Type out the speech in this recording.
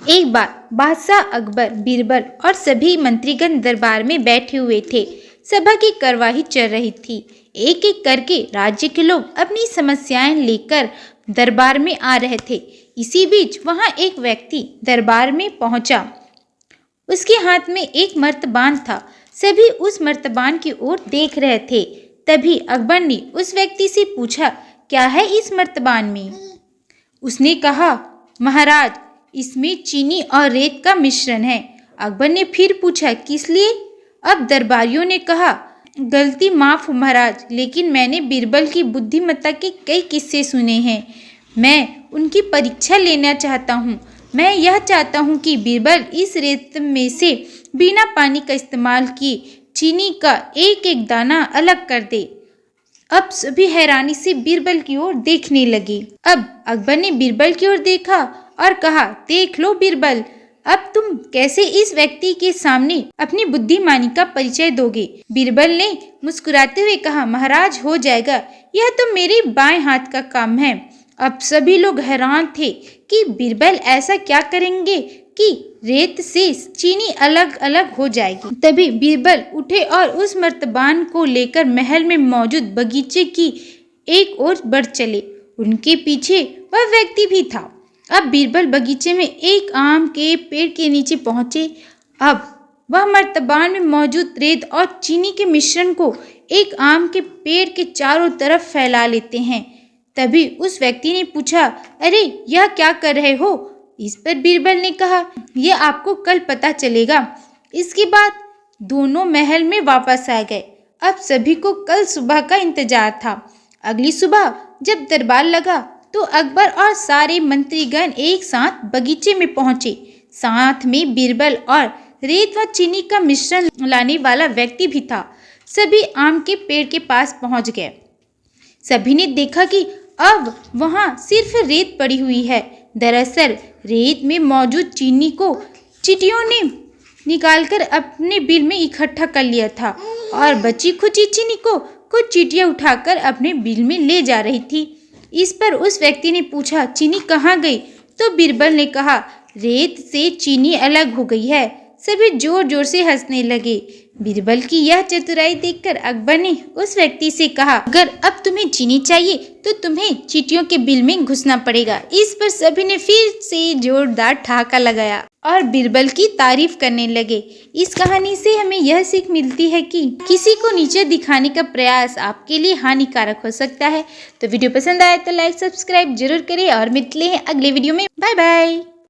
एक बार बादशाह अकबर, बीरबल और सभी मंत्रीगण दरबार में बैठे हुए थे। सभा की कार्यवाही चल रही थी। एक एक करके राज्य के लोग अपनी समस्याएं लेकर दरबार में आ रहे थे। इसी बीच वहां एक व्यक्ति दरबार में पहुंचा। उसके हाथ में एक मर्तबान था। सभी उस मर्तबान की ओर देख रहे थे। तभी अकबर ने उस व्यक्ति से पूछा, क्या है इस मर्तबान में? उसने कहा, महाराज, इसमें चीनी और रेत का मिश्रण है। अकबर ने फिर पूछा, किस लिए? अब दरबारियों ने कहा, गलती माफ हो महाराज, लेकिन मैंने बीरबल की बुद्धिमत्ता के कई किस्से सुने हैं। मैं उनकी परीक्षा लेना चाहता हूँ। मैं यह चाहता हूँ कि बीरबल इस रेत में से बिना पानी का इस्तेमाल किए चीनी का एक एक दाना अलग कर दे। अब सभी हैरानी से बीरबल की ओर देखने लगे। अब अकबर ने बीरबल की ओर देखा और कहा, देख लो बीरबल, अब तुम कैसे इस व्यक्ति के सामने अपनी बुद्धिमानी का परिचय दोगे? बीरबल ने मुस्कुराते हुए कहा, महाराज, हो जाएगा, यह तो मेरे बाएं हाथ का काम है। अब सभी लोग हैरान थे कि बीरबल ऐसा क्या करेंगे कि रेत से चीनी अलग अलग हो जाएगी। तभी बीरबल उठे और उस मर्तबान को लेकर महल में मौजूद बगीचे की एक ओर बढ़ चले। उनके पीछे वह व्यक्ति भी था। अब बीरबल बगीचे में एक आम के पेड़ के नीचे पहुंचे। अब वह मर्तबान में मौजूद रेत और चीनी के मिश्रण को एक आम के पेड़ के चारों तरफ फैला लेते हैं। तभी उस व्यक्ति ने पूछा, अरे यह क्या कर रहे हो? इस पर बीरबल ने कहा, यह आपको कल पता चलेगा। इसके बाद दोनों महल में वापस आ गए। अब सभी को कल सुबह का इंतजार था। अगली सुबह जब दरबार लगा तो अकबर और सारे मंत्रीगण एक साथ बगीचे में पहुंचे। साथ में बीरबल और रेत व चीनी का मिश्रण लाने वाला व्यक्ति भी था। सभी आम के पेड़ के पास पहुंच गए। सभी ने देखा कि अब वहां सिर्फ रेत पड़ी हुई है। दरअसल रेत में मौजूद चीनी को चींटियों ने निकालकर अपने बिल में इकट्ठा कर लिया था और बची खुची चीनी को कुछ चींटियां उठाकर अपने बिल में ले जा रही थी। इस पर उस व्यक्ति ने पूछा, चीनी कहाँ गई? तो बीरबल ने कहा, रेत से चीनी अलग हो गई है। सभी जोर जोर से हंसने लगे। बीरबल की यह चतुराई देखकर अकबर ने उस व्यक्ति से कहा, अगर अब तुम्हें चीनी चाहिए तो तुम्हें चींटियों के बिल में घुसना पड़ेगा। इस पर सभी ने फिर से जोरदार ठहाका लगाया और बीरबल की तारीफ करने लगे। इस कहानी से हमें यह सीख मिलती है कि किसी को नीचे दिखाने का प्रयास आपके लिए हानिकारक हो सकता है। तो वीडियो पसंद आया तो लाइक सब्सक्राइब जरूर करें और मिलते हैं अगले वीडियो में। Bye bye.